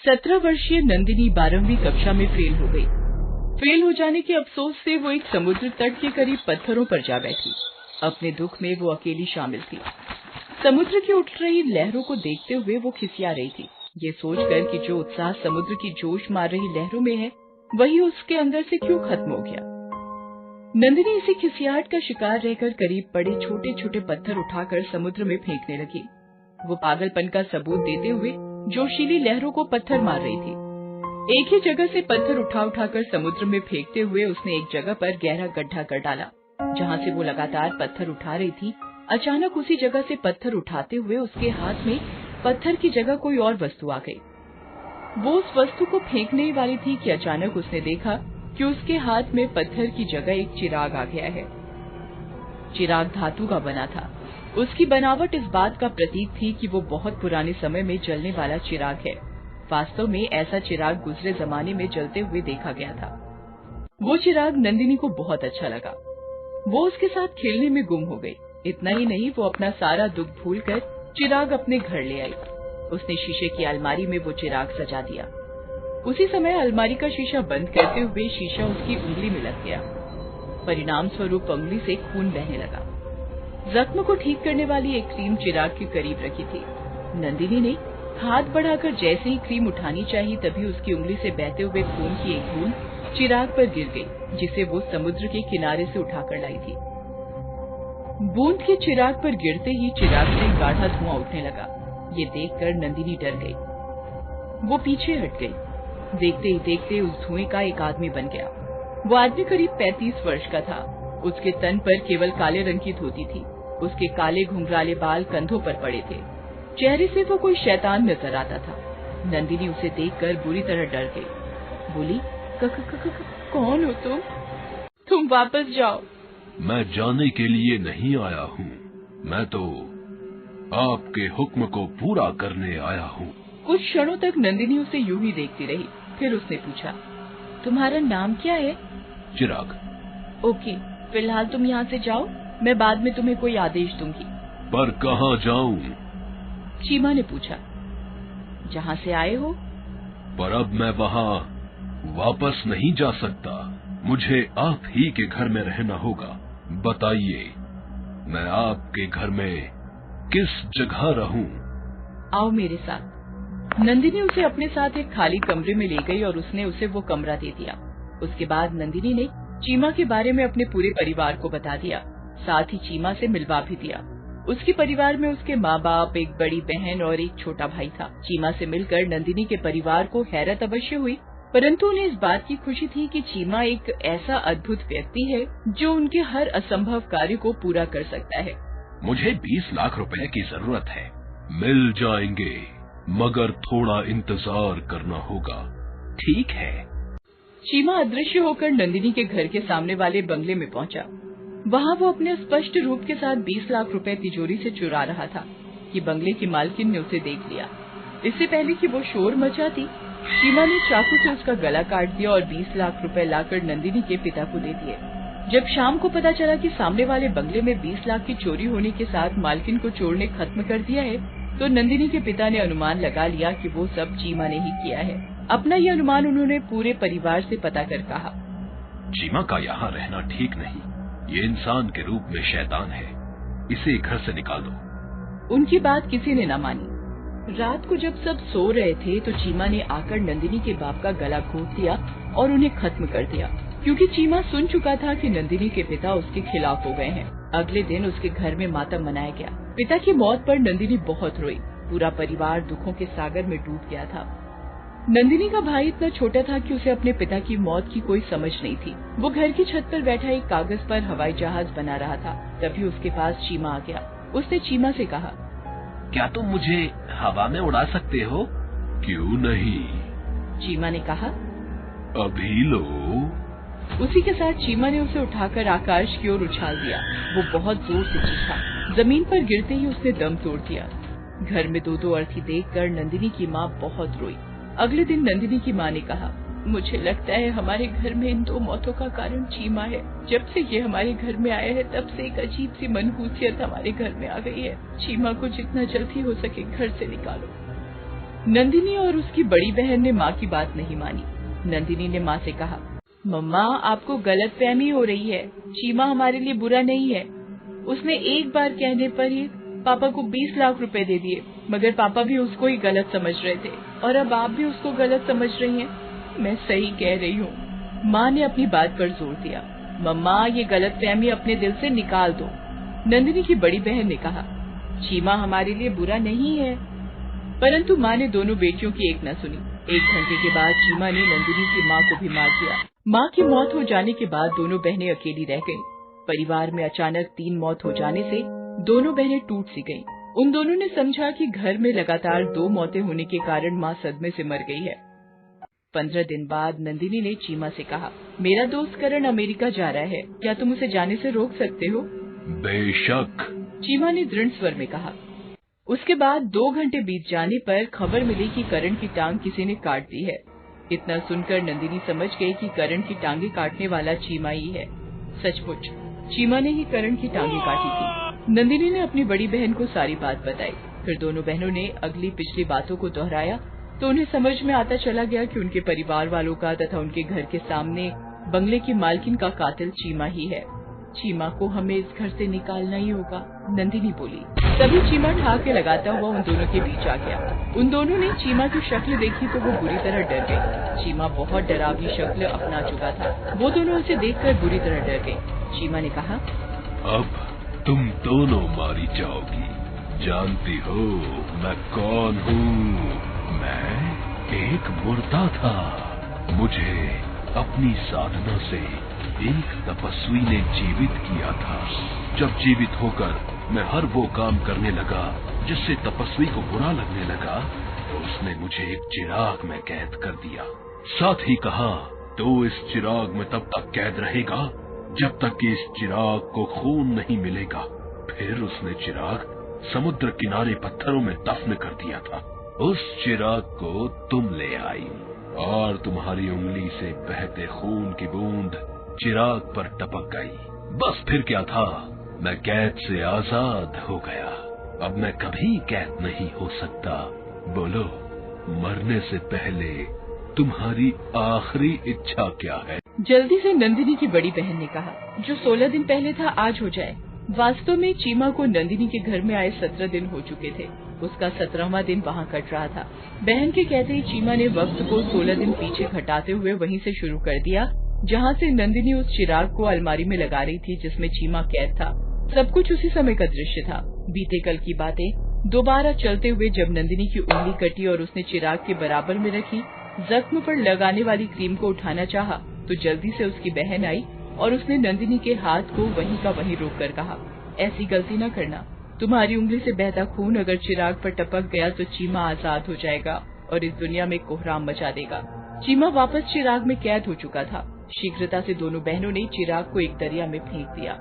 17 वर्षीय नंदिनी 12वीं कक्षा में फेल हो गई। फेल हो जाने के अफसोस से वो एक समुद्र तट के करीब पत्थरों पर जा बैठी। अपने दुख में वो अकेली शामिल थी। समुद्र की उठ रही लहरों को देखते हुए वो खिसिया रही थी, ये सोचकर कि जो उत्साह समुद्र की जोश मार रही लहरों में है, वही उसके अंदर से क्यों खत्म हो गया। नंदिनी इसी खिसियाहट का शिकार रहकर करीब पड़े छोटे छोटे पत्थर उठाकर समुद्र में फेंकने लगी। वो पागलपन का सबूत देते हुए जोशीली लहरों को पत्थर मार रही थी। एक ही जगह से पत्थर उठा उठाकर समुद्र में फेंकते हुए उसने एक जगह पर गहरा गड्ढा कर डाला। जहाँ से वो लगातार पत्थर उठा रही थी, अचानक उसी जगह से पत्थर उठाते हुए उसके हाथ में पत्थर की जगह कोई और वस्तु आ गई। वो उस वस्तु को फेंकने ही वाली थी कि अचानक उसने देखा कि उसके हाथ में पत्थर की जगह एक चिराग आ गया है। चिराग धातु का बना था। उसकी बनावट इस बात का प्रतीक थी कि वो बहुत पुराने समय में जलने वाला चिराग है। वास्तव में ऐसा चिराग गुजरे जमाने में जलते हुए देखा गया था। वो चिराग नंदिनी को बहुत अच्छा लगा। वो उसके साथ खेलने में गुम हो गई। इतना ही नहीं, वो अपना सारा दुख भूलकर चिराग अपने घर ले आई। उसने शीशे की अलमारी में वो चिराग सजा दिया। उसी समय अलमारी का शीशा बंद करते हुए शीशा उसकी उंगली में लग गया। परिणाम स्वरूप उंगली से खून बहने लगा। जख्म को ठीक करने वाली एक क्रीम चिराग के करीब रखी थी। नंदिनी ने हाथ बढ़ाकर जैसे ही क्रीम उठानी चाहिए, तभी उसकी उंगली से बहते हुए खून की एक बूंद चिराग पर गिर गई, जिसे वो समुद्र के किनारे से उठाकर लाई थी। बूंद के चिराग पर गिरते ही चिराग से गाढ़ा धुआं उठने लगा। ये देखकर नंदिनी डर गई। वो पीछे हट गई। देखते ही देखते उस धुएं का एक आदमी बन गया। वो आदमी करीब 35 वर्ष का था। उसके तन पर केवल काले रंग की धोती थी। उसके काले घुंघराले बाल कंधों पर पड़े थे। चेहरे से वो कोई शैतान नजर आता था। नंदिनी उसे देखकर बुरी तरह डर गई। बोली, कौन हो तुम? तुम वापस जाओ। मैं जाने के लिए नहीं आया हूँ, मैं तो आपके हुक्म को पूरा करने आया हूँ। कुछ क्षणों तक नंदिनी उसे यूं ही देखती रही। फिर उसने पूछा, तुम्हारा नाम क्या है? चिराग। ओके, फिलहाल तुम यहाँ से जाओ, मैं बाद में तुम्हें कोई आदेश दूंगी। पर कहाँ जाऊँ? चीमा ने पूछा। जहाँ से आए हो। पर अब मैं वहाँ वापस नहीं जा सकता। मुझे आप ही के घर में रहना होगा। बताइए, मैं आपके घर में किस जगह रहूं? आओ मेरे साथ। नंदिनी उसे अपने साथ एक खाली कमरे में ले गई और उसने उसे वो कमरा दे दिया। उसके बाद नंदिनी ने चीमा के बारे में अपने पूरे परिवार को बता दिया। साथ ही चीमा से मिलवा भी दिया। उसके परिवार में उसके माँ बाप, एक बड़ी बहन और एक छोटा भाई था। चीमा से मिलकर नंदिनी के परिवार को हैरत अवश्य हुई, परंतु उन्हें इस बात की खुशी थी कि चीमा एक ऐसा अद्भुत व्यक्ति है जो उनके हर असंभव कार्य को पूरा कर सकता है। मुझे 20 लाख रुपए की जरूरत है। मिल जाएंगे, मगर थोड़ा इंतजार करना होगा। ठीक है। चीमा अदृश्य होकर नंदिनी के घर के सामने वाले बंगले में पहुंचा। वहां वो अपने स्पष्ट रूप के साथ 20 लाख रुपए तिजोरी से चुरा रहा था कि बंगले की मालकिन ने उसे देख लिया। इससे पहले कि वो शोर मचाती, चीमा ने चाकू से उसका गला काट दिया और 20 लाख रुपए लाकर नंदिनी के पिता को दे दिए। जब शाम को पता चला कि सामने वाले बंगले में 20 लाख की चोरी होने के साथ मालकिन को चोर ने खत्म कर दिया है, तो नंदिनी के पिता ने अनुमान लगा लिया कि वो सब चीमा ने ही किया है। अपना ये अनुमान उन्होंने पूरे परिवार से पता कर कहा, चीमा का यहाँ रहना ठीक नहीं। ये इंसान के रूप में शैतान है। इसे घर से निकाल दो। उनकी बात किसी ने न मानी। रात को जब सब सो रहे थे तो चीमा ने आकर नंदिनी के बाप का गला घोंट दिया और उन्हें खत्म कर दिया, क्योंकि चीमा सुन चुका था कि नंदिनी के पिता उसके खिलाफ हो गए हैं। अगले दिन उसके घर में मातम मनाया गया। पिता की मौत पर नंदिनी बहुत रोई। पूरा परिवार दुखों के सागर में डूब गया था। नंदिनी का भाई इतना छोटा था कि उसे अपने पिता की मौत की कोई समझ नहीं थी। वो घर की छत पर बैठा एक कागज पर हवाई जहाज बना रहा था। तभी उसके पास चीमा आ गया। उसने चीमा से कहा, क्या तुम मुझे हवा में उड़ा सकते हो? क्यों नहीं? चीमा ने कहा, अभी लो। उसी के साथ चीमा ने उसे उठाकर आकाश की ओर उछाल दिया। वो बहुत जोर से चीखा। जमीन पर गिरते ही उसने दम तोड़ दिया। घर में दो अर्थी देखकर नंदिनी की माँ बहुत रोई। अगले दिन नंदिनी की माँ ने कहा, मुझे लगता है हमारे घर में इन 2 मौतों का कारण चीमा है। जब से ये हमारे घर में आया है, तब से एक अजीब सी मनहूसियत हमारे घर में आ गई है। चीमा को जितना जल्दी हो सके घर से निकालो। नंदिनी और उसकी बड़ी बहन ने माँ की बात नहीं मानी। नंदिनी ने माँ से कहा, मम्मा आपको गलतफहमी हो रही है, चीमा हमारे लिए बुरा नहीं है। उसने एक बार कहने पर ही पापा को 20 लाख रुपए दे दिए, मगर पापा भी उसको ही गलत समझ रहे थे और अब आप भी उसको गलत समझ रही हैं। मैं सही कह रही हूँ। माँ ने अपनी बात पर जोर दिया। मम्मा ये गलतफहमी अपने दिल से निकाल दो। नंदिनी की बड़ी बहन ने कहा, चीमा हमारे लिए बुरा नहीं है। परंतु माँ ने दोनों बेटियों की एक न सुनी। 1 घंटे के बाद चीमा ने नंदिनी की माँ को भी मार दिया। माँ की मौत हो जाने के बाद दोनों बहनें अकेली रह गईं। परिवार में अचानक 3 मौत हो जाने से दोनों बहनें टूट सी गईं। उन दोनों ने समझा कि घर में लगातार 2 मौतें होने के कारण माँ सदमे से मर गई है। 15 दिन बाद नंदिनी ने चीमा से कहा, मेरा दोस्त करण अमेरिका जा रहा है, क्या तुम उसे जाने से रोक सकते हो? बेशक, चीमा ने दृढ़ स्वर में कहा। उसके बाद 2 घंटे बीत जाने पर खबर मिली कि करण की टांग किसी ने काट दी है। इतना सुनकर नंदिनी समझ गई कि करण की टांगे काटने वाला चीमा ही है। सचमुच चीमा ने ही करण की टांगे काटी थी। नंदिनी ने अपनी बड़ी बहन को सारी बात बताई। फिर दोनों बहनों ने अगली पिछली बातों को दोहराया तो उन्हें समझ में आता चला गया कि उनके परिवार वालों का तथा उनके घर के सामने बंगले की मालकिन का कातिल चीमा ही है। चीमा को हमें इस घर से निकालना ही होगा, नंदिनी बोली। तभी चीमा ठहाके लगाता हुआ उन दोनों के बीच आ गया। उन दोनों ने चीमा की शक्ल देखी तो वो बुरी तरह डर गई। चीमा बहुत डरावनी शक्ल अपना चुका था। वो दोनों उसे देखकर बुरी तरह डर गई। चीमा ने कहा, अब तुम दोनों मारी जाओगी। जानती हो मैं कौन हूँ? मैं एक मुर्दा था। मुझे अपनी साधना से एक तपस्वी ने जीवित किया था। जब जीवित होकर मैं हर वो काम करने लगा जिससे तपस्वी को बुरा लगने लगा तो उसने मुझे एक चिराग में कैद कर दिया। साथ ही कहा, तो इस चिराग में तब तक कैद रहेगा जब तक कि इस चिराग को खून नहीं मिलेगा। फिर उसने चिराग समुद्र किनारे पत्थरों में दफन कर दिया था। उस चिराग को तुम ले आई और तुम्हारी उंगली से बहते खून की बूंद चिराग पर टपक गई। बस फिर क्या था, मैं कैद से आजाद हो गया। अब मैं कभी कैद नहीं हो सकता। बोलो, मरने से पहले तुम्हारी आखिरी इच्छा क्या है? जल्दी से नंदिनी की बड़ी बहन ने कहा, जो 16 दिन पहले था आज हो जाए। वास्तव में चीमा को नंदिनी के घर में आए 17 दिन हो चुके थे। उसका 17वां दिन वहाँ कट रहा था। बहन के कहते ही चीमा ने वक्त को 16 दिन पीछे घटाते हुए वहीं से शुरू कर दिया जहाँ से नंदिनी उस चिराग को अलमारी में लगा रही थी जिसमें चीमा कैद था। सब कुछ उसी समय का दृश्य था। बीते कल की बातें दोबारा चलते हुए जब नंदिनी की उंगली कटी और उसने चिराग के बराबर में रखी जख्म पर लगाने वाली क्रीम को उठाना चाहा तो जल्दी से उसकी बहन आई और उसने नंदिनी के हाथ को वहीं का वहीं रोककर कहा, ऐसी गलती न करना। तुम्हारी उंगली से बहता खून अगर चिराग पर टपक गया तो चीमा आजाद हो जाएगा और इस दुनिया में कोहराम मचा देगा। चीमा वापस चिराग में कैद हो चुका था। शीघ्रता से दोनों बहनों ने चिराग को एक दरिया में फेंक दिया।